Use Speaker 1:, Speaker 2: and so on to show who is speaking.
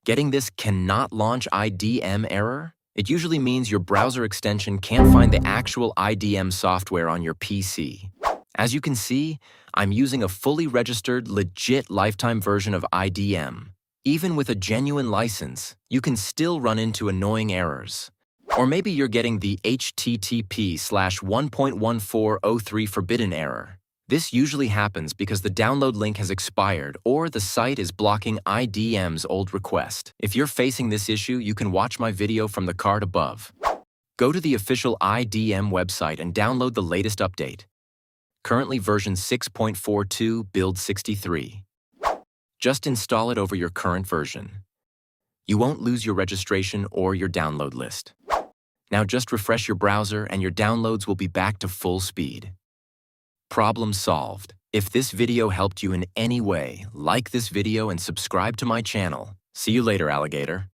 Speaker 1: Getting this "cannot launch IDM" error? It usually means your browser extension can't find the actual IDM software on your PC. As you can see, I'm using a fully registered, legit lifetime version of IDM. Even with a genuine license, you can still run into annoying errors. Or maybe you're getting the HTTP/1.1403 forbidden error. This usually happens because the download link has expired or the site is blocking IDM's old request. If you're facing this issue, you can watch my video from the card above. Go to the official IDM website and download the latest update. Currently version 6.42, build 63. Just install it over your current version. You won't lose your registration or your download list. Now just refresh your browser and your downloads will be back to full speed. Problem solved. If this video helped you in any way, like this video and subscribe to my channel. See you later, alligator.